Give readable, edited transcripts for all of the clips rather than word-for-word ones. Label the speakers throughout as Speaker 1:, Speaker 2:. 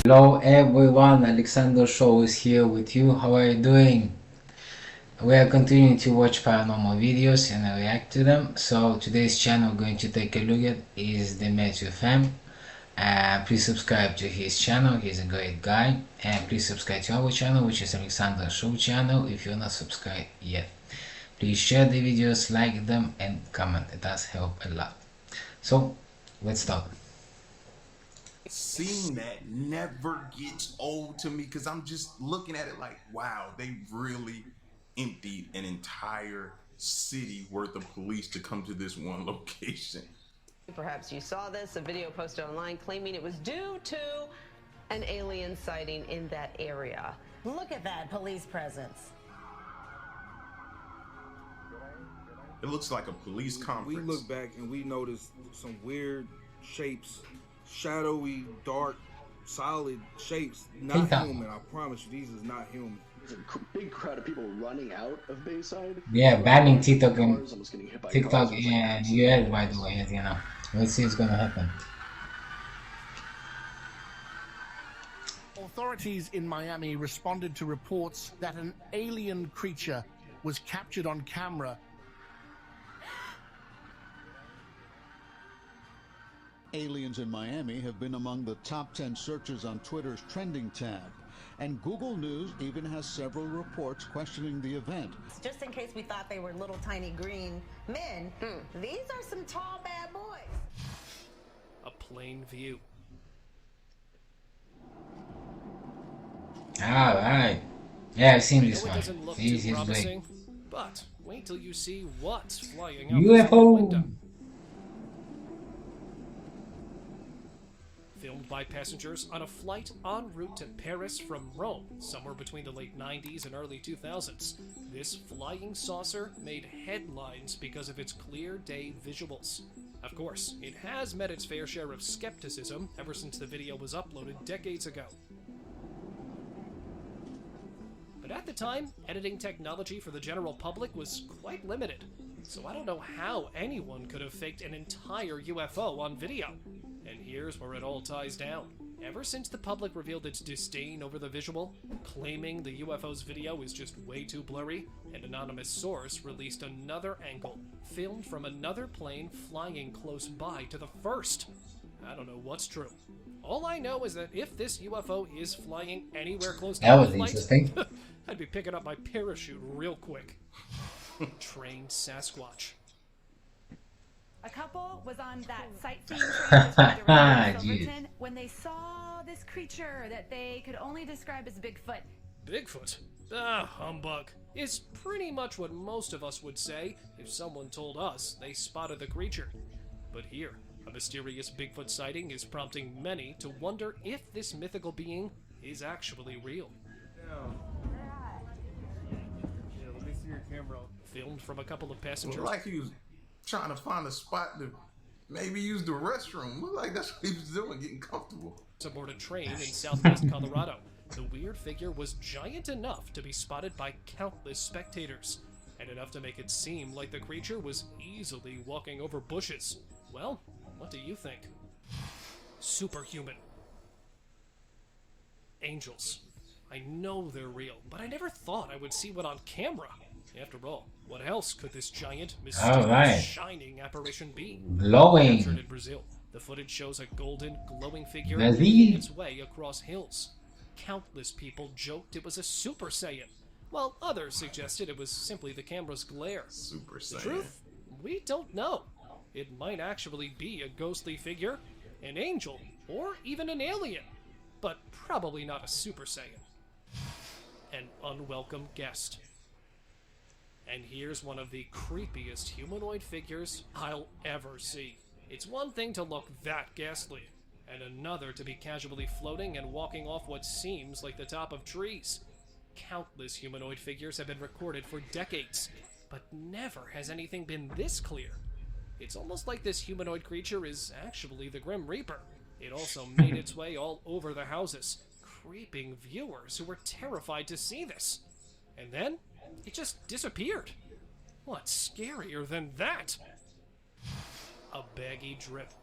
Speaker 1: Hello everyone, Alexandershow is here with you. How are you doing? We are continuing to watch paranormal videos and react to them. So today's channel we're going to take a look at is the Matthew Fam. Please subscribe to his channel, he's a great guy. And please subscribe to our channel, which is Alexander Show channel, if you're not subscribed yet. Please share the videos, like them and comment, it does help a lot. So let's start.
Speaker 2: Seeing that never gets old to me because I'm just looking at it like, wow, they really emptied an entire city worth of police to come to this one location.
Speaker 3: Perhaps you saw this, a video posted online claiming it was due to an alien sighting in that area.
Speaker 4: Look at that police presence.
Speaker 2: It looks like a police conference.
Speaker 5: We look back and we notice some weird shapes, shadowy, dark, solid shapes, not human. I promise you, these is not human.
Speaker 6: There's a big crowd of people running out of Bayside.
Speaker 1: Yeah, banning TikTok and US, by the way, as you know. Let's see what's gonna happen.
Speaker 7: Authorities in Miami responded to reports that an alien creature was captured on camera.
Speaker 8: Aliens in Miami have been among the top 10 searches on Twitter's trending tab. And Google News even has several reports questioning the event.
Speaker 4: Just in case we thought they were little tiny green men, these are some tall bad boys.
Speaker 9: A plain view.
Speaker 1: Alright. Yeah, I've seen this one.
Speaker 9: Doesn't look
Speaker 1: He's
Speaker 9: too
Speaker 1: great.
Speaker 9: promising, but wait till you see what's flying out the
Speaker 1: UFO!
Speaker 9: window. Filmed by passengers on a flight en route to Paris from Rome, somewhere between the late 90s and early 2000s. This flying saucer made headlines because of its clear day visuals. Of course, it has met its fair share of skepticism ever since the video was uploaded decades ago. But at the time, editing technology for the general public was quite limited, so I don't know how anyone could have faked an entire UFO on video. And here's where it all ties down. Ever since the public revealed its disdain over the visual, claiming the UFO's video is just way too blurry, an anonymous source released another angle, filmed from another plane flying close by to the first. I don't know what's true. All I know is that if this UFO is flying anywhere close to
Speaker 1: That was
Speaker 9: the flight,
Speaker 1: interesting.
Speaker 9: I'd be picking up my parachute real quick. Trained Sasquatch.
Speaker 10: A couple was on that sightseeing train between Durango and
Speaker 1: Jeez.
Speaker 10: Silverton when they saw this creature that they could only describe as Bigfoot.
Speaker 9: Bigfoot? Ah, humbug. Is pretty much what most of us would say if someone told us they spotted the creature. But here, a mysterious Bigfoot sighting is prompting many to wonder if this mythical being is actually real.
Speaker 5: Yeah, let me see your camera.
Speaker 9: Filmed from a couple of passengers.
Speaker 2: Like he was trying to find a spot to maybe use the restroom. Looked like that's what he was doing, getting comfortable.
Speaker 9: Aboard a train in southwest Colorado. The weird figure was giant enough to be spotted by countless spectators, and enough to make it seem like the creature was easily walking over bushes. Well, what do you think? Superhuman. Angels. I know they're real, but I never thought I would see one on camera. After all, what else could this giant, mysterious, shining apparition be?
Speaker 1: Glowing.
Speaker 9: Captured in Brazil, the footage shows a golden, glowing figure
Speaker 1: Brazil.
Speaker 9: making its way across hills. Countless people joked it was a Super Saiyan, while others suggested it was simply the camera's glare.
Speaker 2: Super Saiyan.
Speaker 9: The truth? We don't know. It might actually be a ghostly figure, an angel, or even an alien, but probably not a Super Saiyan. An unwelcome guest. And here's one of the creepiest humanoid figures I'll ever see. It's one thing to look that ghastly, and another to be casually floating and walking off what seems like the top of trees. Countless humanoid figures have been recorded for decades, but never has anything been this clear. It's almost like this humanoid creature is actually the Grim Reaper. It also made its way all over the houses, creeping viewers who were terrified to see this. And then it just disappeared. What's scarier than that? A baggy drip.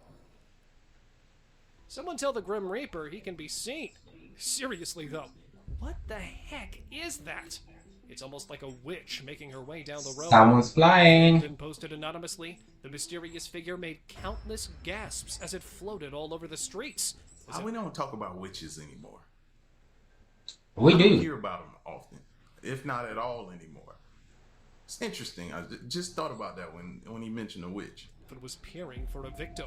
Speaker 9: Someone tell the Grim Reaper he can be seen. Seriously though, what the heck is that? It's almost like a witch making her way down the road.
Speaker 1: Someone's flying.
Speaker 9: And posted anonymously, the mysterious figure made countless gasps as it floated all over the streets.
Speaker 2: We don't talk about witches anymore.
Speaker 1: We
Speaker 2: I
Speaker 1: do.
Speaker 2: don't hear about them often, if not at all anymore. It's interesting. I just thought about that when he mentioned a witch.
Speaker 9: It was peering for a victim.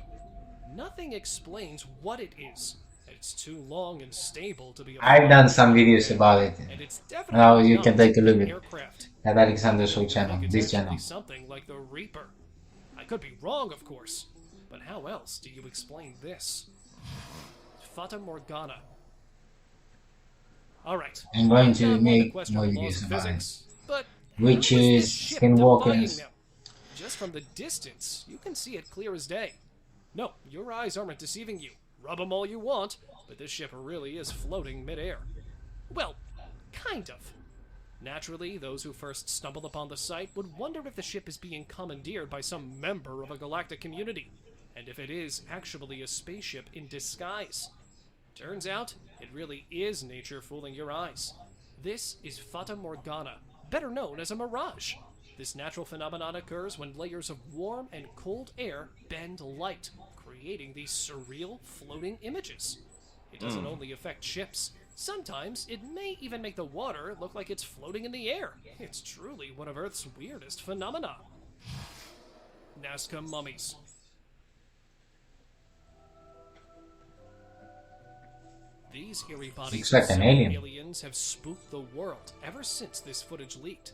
Speaker 9: Nothing explains what it is. It's too long and stable to be.
Speaker 1: I've done some videos about it.
Speaker 9: And it's definitely
Speaker 1: Now you can take a look
Speaker 9: aircraft.
Speaker 1: at Alexander's Show channel, this channel.
Speaker 9: Something like the Reaper. I could be wrong, of course, but how else do you explain this? Fata Morgana. All right.
Speaker 1: I'm going to make more videos about it.
Speaker 9: But
Speaker 1: witches, skinwalkers.
Speaker 9: Just from the distance, you can see it clear as day. No, your eyes aren't deceiving you. Rub them all you want, but this ship really is floating mid-air. Well, kind of. Naturally, those who first stumbled upon the site would wonder if the ship is being commandeered by some member of a galactic community, and if it is actually a spaceship in disguise. Turns out, it really is nature fooling your eyes. This is Fata Morgana, better known as a mirage. This natural phenomenon occurs when layers of warm and cold air bend light, creating these surreal floating images. It doesn't only affect ships. Sometimes it may even make the water look like it's floating in the air. It's truly one of Earth's weirdest phenomena. Nazca mummies. These eerie bodies of aliens have spooked the world ever since this footage leaked.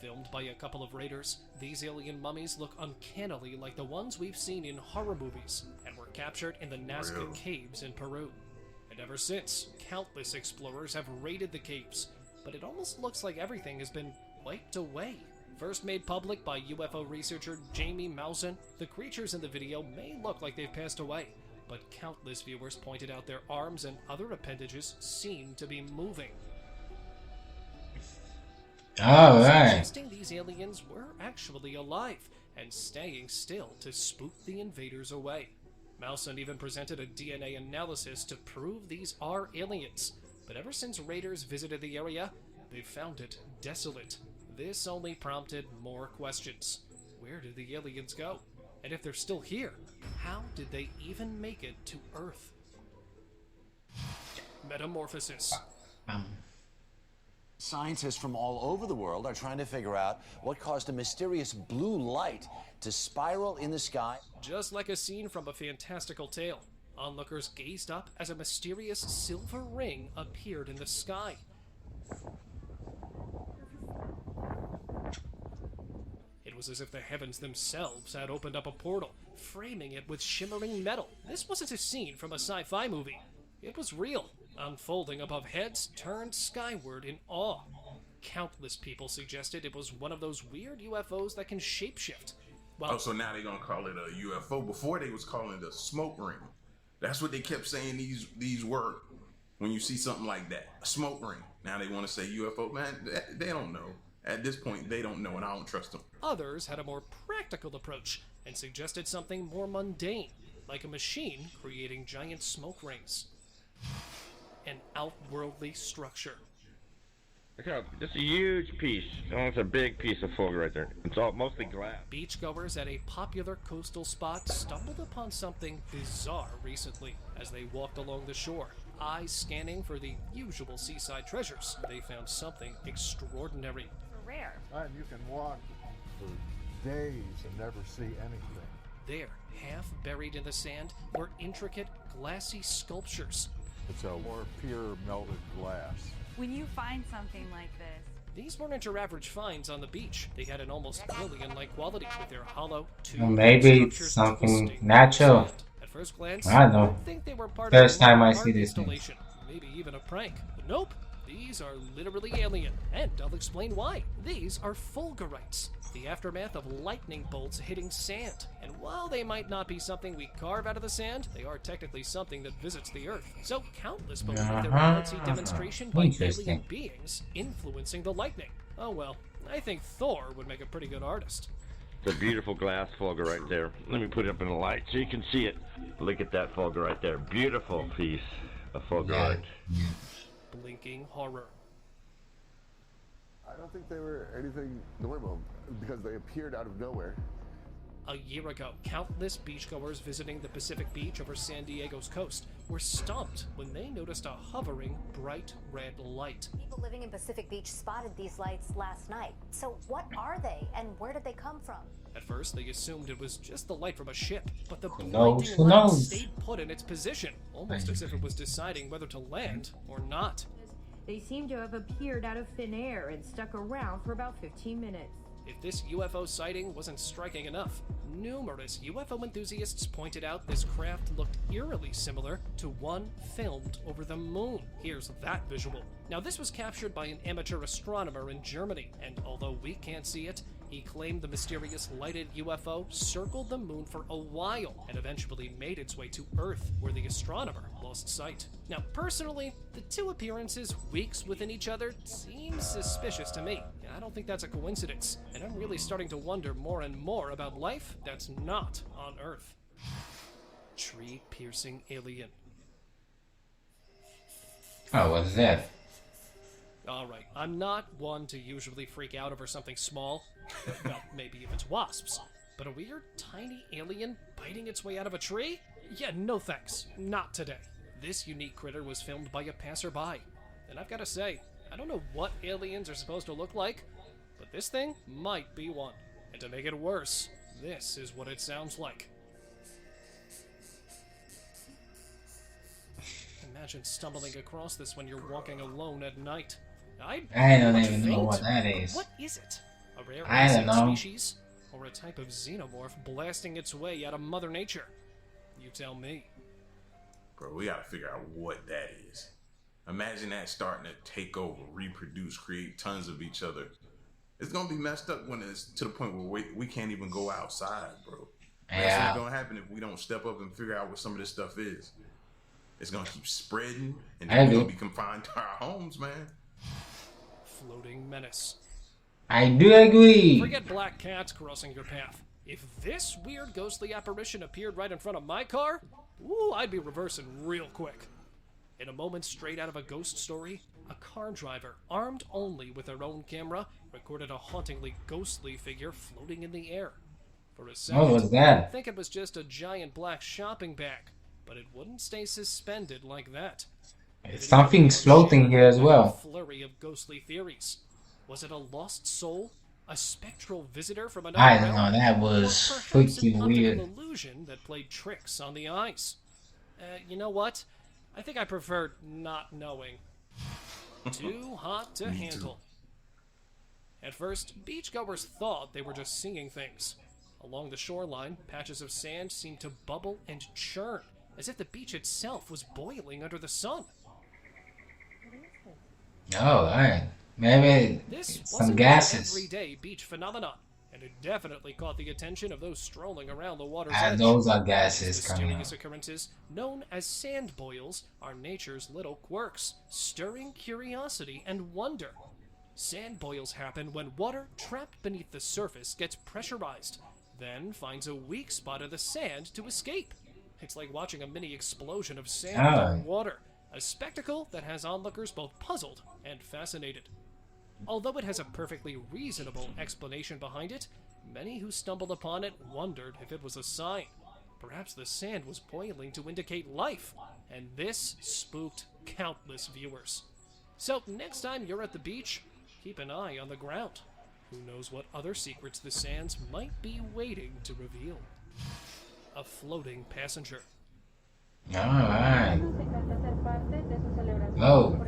Speaker 9: Filmed by a couple of raiders, these alien mummies look uncannily like the ones we've seen in horror movies and were captured in the Nazca caves in Peru. And ever since, countless explorers have raided the caves, but it almost looks like everything has been wiped away. First made public by UFO researcher Jamie Maussan, the creatures in the video may look like they've passed away, but countless viewers pointed out their arms and other appendages seem to be moving.
Speaker 1: Alright.
Speaker 9: Suggesting these aliens were actually alive and staying still to spook the invaders away. Maussan even presented a DNA analysis to prove these are aliens, but ever since raiders visited the area, they found it desolate. This only prompted more questions. Where did the aliens go? And if they're still here, how did they even make it to Earth? Metamorphosis.
Speaker 11: Scientists from all over the world are trying to figure out what caused a mysterious blue light to spiral in the sky.
Speaker 9: Just like a scene from a fantastical tale, onlookers gazed up as a mysterious silver ring appeared in the sky. It was as if the heavens themselves had opened up a portal, framing it with shimmering metal. This wasn't a scene from a sci-fi movie. It was real, unfolding above heads turned skyward in awe. Countless people suggested it was one of those weird UFOs that can shapeshift.
Speaker 2: Well, so now they're gonna call it a UFO. Before they was calling it a smoke ring. That's what they kept saying these were when you see something like that, a smoke ring. Now they want to say UFO. Man, they don't know. At this point, they don't know, and I don't trust them.
Speaker 9: Others had a more practical approach and suggested something more mundane, like a machine creating giant smoke rings. An outworldly structure.
Speaker 12: Look how this is a huge piece. Almost a big piece of fog right there. It's all mostly glass.
Speaker 9: Beachgoers at a popular coastal spot stumbled upon something bizarre recently as they walked along the shore. Eyes scanning for the usual seaside treasures, they found something extraordinary.
Speaker 10: Rare.
Speaker 13: And you can walk for days and never see anything.
Speaker 9: There, half buried in the sand, were intricate, glassy sculptures.
Speaker 13: It's a more pure melted glass.
Speaker 10: When you find something like this,
Speaker 9: these weren't your average finds on the beach. They had an almost alien-like quality with their hollow,
Speaker 1: well, maybe it's something natural.
Speaker 9: At first glance,
Speaker 1: I don't know.
Speaker 9: Think they were part
Speaker 1: First
Speaker 9: of
Speaker 1: time I see this thing.
Speaker 9: Maybe even a prank. But nope. These are literally alien, and I'll explain why. These are fulgurites, the aftermath of lightning bolts hitting sand. And while they might not be something we carve out of the sand, they are technically something that visits the Earth. So countless believe they're a artsy demonstration by alien beings influencing the lightning. Oh well, I think Thor would make a pretty good artist.
Speaker 12: It's a beautiful glass fulgur right there. Let me put it up in the light so you can see it. Look at that fulgur right there. Beautiful piece. a Fulgurite.
Speaker 9: Blinking horror.
Speaker 14: I don't think they were anything normal because they appeared out of nowhere.
Speaker 9: A year ago, countless beachgoers visiting the Pacific Beach over San Diego's coast were stumped when they noticed a hovering, bright red light.
Speaker 15: People living in Pacific Beach spotted these lights last night. So what are they and where did they come from?
Speaker 9: At first, they assumed it was just the light from a ship, but the
Speaker 1: Who
Speaker 9: blinding light
Speaker 1: knows?
Speaker 9: stayed put in its position, almost as if it was deciding whether to land or not.
Speaker 16: They seem to have appeared out of thin air and stuck around for about 15 minutes.
Speaker 9: If this UFO sighting wasn't striking enough, numerous UFO enthusiasts pointed out this craft looked eerily similar to one filmed over the moon. Here's that visual. Now, this was captured by an amateur astronomer in Germany, and although we can't see it, he claimed the mysterious lighted UFO circled the moon for a while and eventually made its way to Earth, where the astronomer lost sight. Now, personally, the two appearances weeks within each other seems suspicious to me. I don't think that's a coincidence, and I'm really starting to wonder more and more about life that's not on Earth. Tree-piercing alien.
Speaker 1: Oh, what's that?
Speaker 9: Alright, I'm not one to usually freak out over something small. Well, maybe if it's wasps. But a weird, tiny alien biting its way out of a tree? Yeah, no thanks. Not today. This unique critter was filmed by a passerby. And I've gotta say, I don't know what aliens are supposed to look like, but this thing might be one. And to make it worse, this is what it sounds like. Imagine stumbling across this when you're walking alone at night.
Speaker 1: I don't even know what that is.
Speaker 9: What is it? A rare
Speaker 1: I don't
Speaker 9: insect
Speaker 1: know.
Speaker 9: species? Or a type of xenomorph blasting its way out of Mother Nature? You tell me.
Speaker 2: Bro, we gotta figure out what that is. Imagine that starting to take over, reproduce, create tons of each other. It's gonna be messed up when it's to the point where we can't even go outside, bro. That's
Speaker 1: Yeah.
Speaker 2: what's gonna happen if we don't step up and figure out what some of this stuff is. It's gonna keep spreading, and
Speaker 1: I
Speaker 2: then we're
Speaker 1: do.
Speaker 2: gonna be confined to our homes, man.
Speaker 9: Floating menace.
Speaker 1: I do agree.
Speaker 9: Forget black cats crossing your path. If this weird ghostly apparition appeared right in front of my car, ooh, I'd be reversing real quick. In a moment straight out of a ghost story, a car driver, armed only with their own camera, recorded a hauntingly ghostly figure floating in the air. For a second,
Speaker 1: What was that?
Speaker 9: I'd think it was just a giant black shopping bag, but it wouldn't stay suspended like that.
Speaker 1: Something's floating here as well.
Speaker 9: A flurry of ghostly theories. Was it a lost soul? A spectral visitor from another
Speaker 1: I don't
Speaker 9: realm?
Speaker 1: know, that
Speaker 9: Or
Speaker 1: was
Speaker 9: perhaps
Speaker 1: freaking
Speaker 9: an optical
Speaker 1: weird.
Speaker 9: illusion that played tricks on the eyes? You know what? I think I prefer not knowing. Too hot to handle. At first, beachgoers thought they were just seeing things. Along the shoreline, patches of sand seemed to bubble and churn, as if the beach itself was boiling under the sun.
Speaker 1: Oh, alright. Maybe
Speaker 9: This
Speaker 1: some
Speaker 9: wasn't
Speaker 1: gases.
Speaker 9: an everyday beach phenomenon, and it definitely caught the attention of those strolling around the water's
Speaker 1: And
Speaker 9: edge.
Speaker 1: those are
Speaker 9: These
Speaker 1: gases coming
Speaker 9: mysterious
Speaker 1: out.
Speaker 9: occurrences, known as sand boils, are nature's little quirks, stirring curiosity and wonder. Sand boils happen when water trapped beneath the surface gets pressurized, then finds a weak spot of the sand to escape. It's like watching a mini explosion of sand
Speaker 1: Oh.
Speaker 9: in water, a spectacle that has onlookers both puzzled and fascinated. Although it has a perfectly reasonable explanation behind it, many who stumbled upon it wondered if it was a sign. Perhaps the sand was boiling to indicate life, and this spooked countless viewers. So next time you're at the beach, keep an eye on the ground. Who knows what other secrets the sands might be waiting to reveal. A floating passenger.
Speaker 1: Alright. Oh.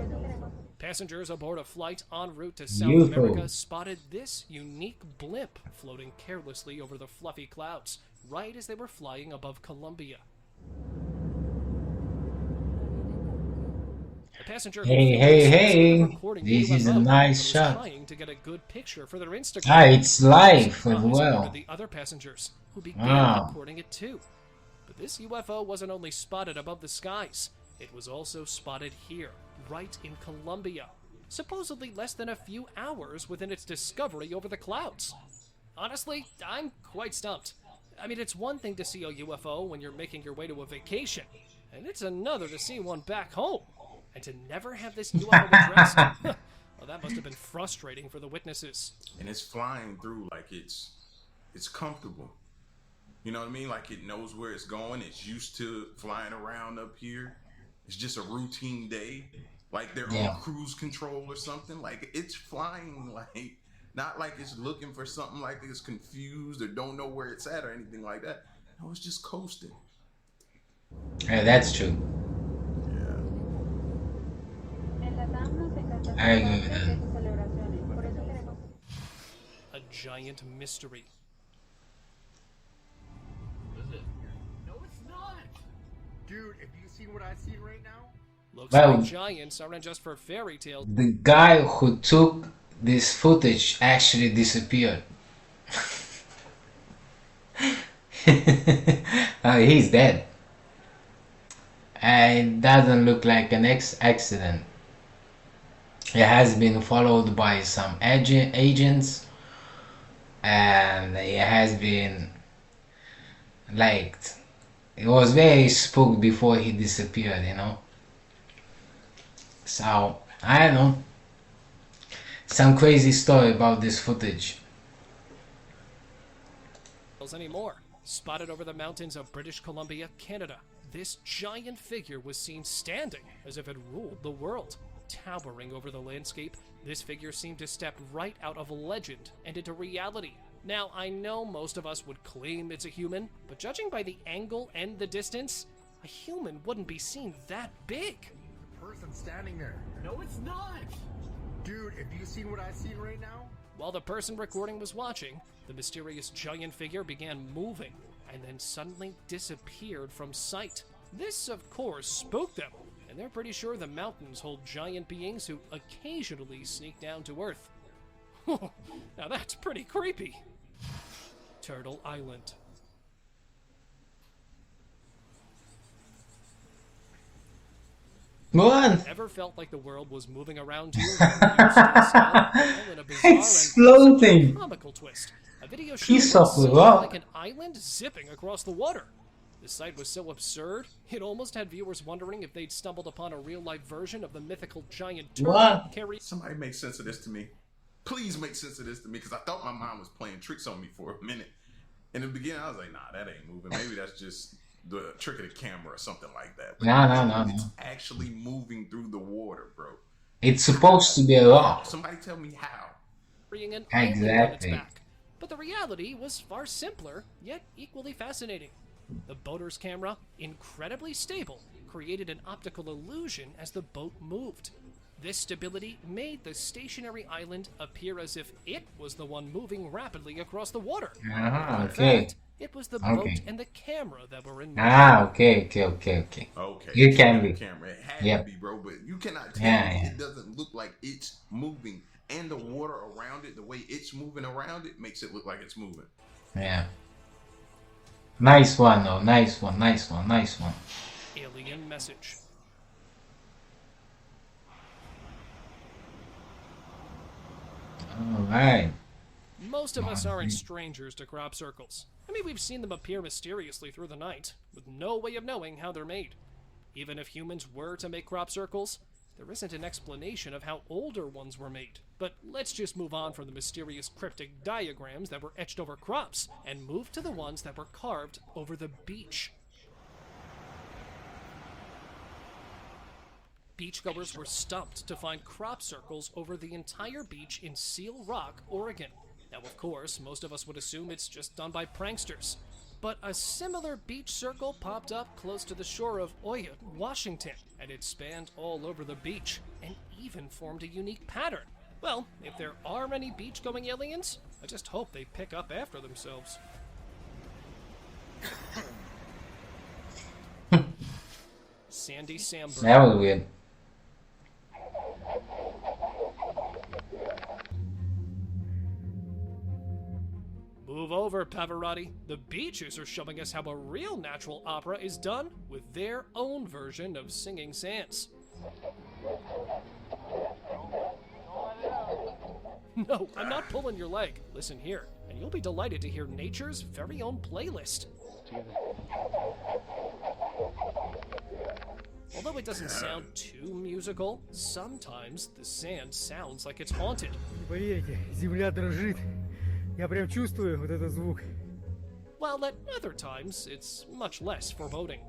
Speaker 9: Passengers aboard a flight en route to South
Speaker 1: UFO.
Speaker 9: America spotted this unique blimp floating carelessly over the fluffy clouds, right as they were flying above Colombia. The passenger who
Speaker 1: Hey,
Speaker 9: filmed
Speaker 1: hey,
Speaker 9: this
Speaker 1: hey.
Speaker 9: recording
Speaker 1: This is a
Speaker 9: UFO
Speaker 1: nice
Speaker 9: was
Speaker 1: shot.
Speaker 9: trying to get a good picture for their Instagram.
Speaker 1: Ah, it's live as
Speaker 9: Surprised
Speaker 1: well.
Speaker 9: alerted the other passengers, who began
Speaker 1: Wow.
Speaker 9: reporting it too. But this UFO wasn't only spotted above the skies, it was also spotted here, right in Colombia, supposedly less than a few hours within its discovery over the clouds. Honestly, I'm quite stumped. I mean, it's one thing to see a UFO when you're making your way to a vacation, And it's another to see one back home. And to never have this UFO addressed? Well, that must have been frustrating for the witnesses.
Speaker 2: And it's flying through like it's comfortable. You know what I mean? Like it knows where it's going. It's used to flying around up here. It's just a routine day. Like they're on cruise control or something. Like it's flying like, not like it's looking for something like it's confused or don't know where it's at or anything like that. No, it's just coasting.
Speaker 1: Yeah, that's true. I agree with that.
Speaker 9: A giant mystery.
Speaker 13: No, it's not. Dude, have you seen what I've seen right now?
Speaker 9: Looks
Speaker 1: Well,
Speaker 9: like giants aren't just for fairy tales.
Speaker 1: the guy who took this footage actually disappeared. He's dead. And it doesn't look like an accident. It has been followed by some agents, and it has been like, it was very spooked before he disappeared, you know. So I don't know, some crazy story about this footage.
Speaker 9: Anymore. Spotted over the mountains of British Columbia, Canada, this giant figure was seen standing as if it ruled the world. Towering over the landscape, this figure seemed to step right out of legend and into reality. Now, I know most of us would claim it's a human, but judging by the angle and the distance, a human wouldn't be seen that big.
Speaker 13: The person standing there. No, it's not. Dude, have you seen what I've seen right now?
Speaker 9: While the person recording was watching, the mysterious giant figure began moving and then suddenly disappeared from sight. This, of course, spooked them, and they're pretty sure the mountains hold giant beings who occasionally sneak down to Earth. Now that's pretty creepy. Turtle Island.
Speaker 1: What?
Speaker 9: Ever felt like the world was moving around you?
Speaker 1: It's floating.
Speaker 9: Comical twist. A video
Speaker 1: Piece
Speaker 9: showed
Speaker 1: of rock.
Speaker 9: like an island zipping across the water. The sight was so absurd, it almost had viewers wondering if they'd stumbled upon a real-life version of the mythical giant turtle.
Speaker 1: What?
Speaker 2: Somebody make sense of this to me. Please make sense of this to me, because I thought my mom was playing tricks on me for a minute. In the beginning, I was like, nah, that ain't moving. Maybe that's just the trick of the camera or something like that. But
Speaker 1: No.
Speaker 2: It's actually moving through the water, bro.
Speaker 1: It's supposed to be a rock.
Speaker 2: Somebody tell me how.
Speaker 9: An island on its
Speaker 1: Exactly.
Speaker 9: back. But the reality was far simpler, yet equally fascinating. The boater's camera, incredibly stable, created an optical illusion as the boat moved. This stability made the stationary island appear as if it was the one moving rapidly across the water.
Speaker 1: Ah,
Speaker 9: In
Speaker 1: okay.
Speaker 9: fact, it was the boat
Speaker 1: Okay.
Speaker 9: and the camera that were in
Speaker 1: Ah, okay.
Speaker 2: Okay.
Speaker 1: You can be.
Speaker 2: Camera. It had
Speaker 1: Yep.
Speaker 2: to be, bro. But you cannot tell
Speaker 1: Yeah,
Speaker 2: me
Speaker 1: yeah.
Speaker 2: it doesn't look like it's moving. And the water around it, the way it's moving around it, makes it look like it's moving.
Speaker 1: Yeah. Nice one, though. Nice one.
Speaker 9: Alien message.
Speaker 1: Alright.
Speaker 9: Most of us aren't strangers to crop circles. I mean, we've seen them appear mysteriously through the night, with no way of knowing how they're made. Even if humans were to make crop circles, there isn't an explanation of how older ones were made. But let's just move on from the mysterious cryptic diagrams that were etched over crops, and move to the ones that were carved over the beach. Beachgoers were stumped to find crop circles over the entire beach in Seal Rock, Oregon. Now, of course, most of us would assume it's just done by pranksters. But a similar beach circle popped up close to the shore of Oyot, Washington, and it spanned all over the beach, and even formed a unique pattern. Well, if there are any beach-going aliens, I just hope they pick up after themselves. Sandy Samberg.
Speaker 1: That was weird.
Speaker 9: Move over, Pavarotti. The beaches are showing us how a real natural opera is done with their own version of singing Sans. No, I'm not pulling your leg. Listen here, and you'll be delighted to hear nature's very own playlist. Although it doesn't sound too musical, sometimes the sand sounds like it's haunted.
Speaker 17: Поверьте, земля дрожит. Я прям чувствую вот этот звук.
Speaker 9: While at other times, it's much less foreboding.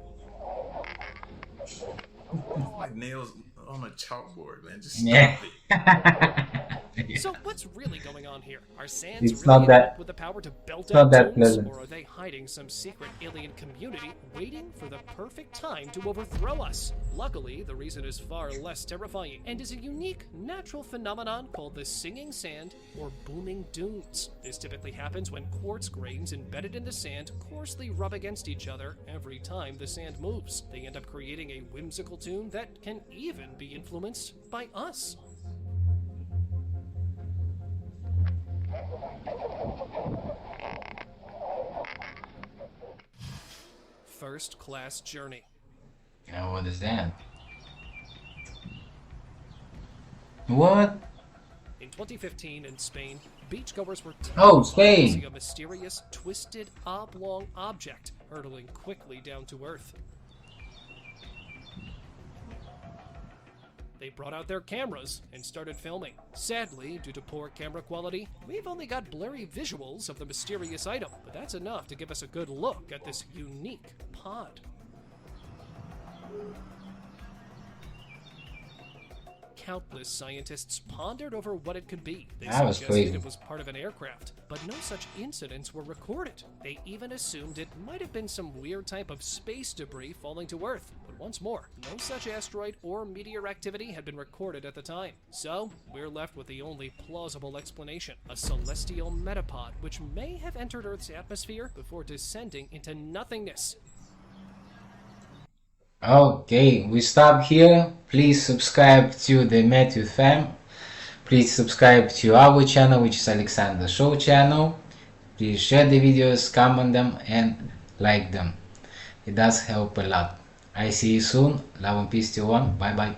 Speaker 2: Like nails on a chalkboard, man. Just stop
Speaker 9: it. So what's really going on here? Are sands
Speaker 1: It's
Speaker 9: really
Speaker 1: not that,
Speaker 9: with the power to belt
Speaker 1: not
Speaker 9: out
Speaker 1: that
Speaker 9: tombs,
Speaker 1: pleasant.
Speaker 9: or are they hiding some secret alien community waiting for the perfect time to overthrow us? Luckily, the reason is far less terrifying and is a unique natural phenomenon called the singing sand or booming dunes. This typically happens when quartz grains embedded in the sand coarsely rub against each other every time the sand moves. They end up creating a whimsical tune that can even be influenced by us. First class journey.
Speaker 1: Now what is that? What?
Speaker 9: In 2015 in Spain, beachgoers were
Speaker 1: Spain.
Speaker 9: to see a mysterious, twisted, oblong object hurtling quickly down to Earth. They brought out their cameras and started filming. Sadly, due to poor camera quality, we've only got blurry visuals of the mysterious item, but that's enough to give us a good look at this unique pod. Countless scientists pondered over what it could be. They
Speaker 1: That was
Speaker 9: suggested
Speaker 1: crazy.
Speaker 9: it was part of an aircraft, but no such incidents were recorded. They even assumed it might have been some weird type of space debris falling to Earth. But once more, no such asteroid or meteor activity had been recorded at the time. So, we're left with the only plausible explanation, a celestial metapod which may have entered Earth's atmosphere before descending into nothingness.
Speaker 1: Okay, we stop here. Please subscribe to the Matthew fam. Please subscribe to our channel, which is Alexander Show channel. Please share the videos, comment them, and like them. It does help a lot. I see you soon. Love and peace to you one. Bye bye.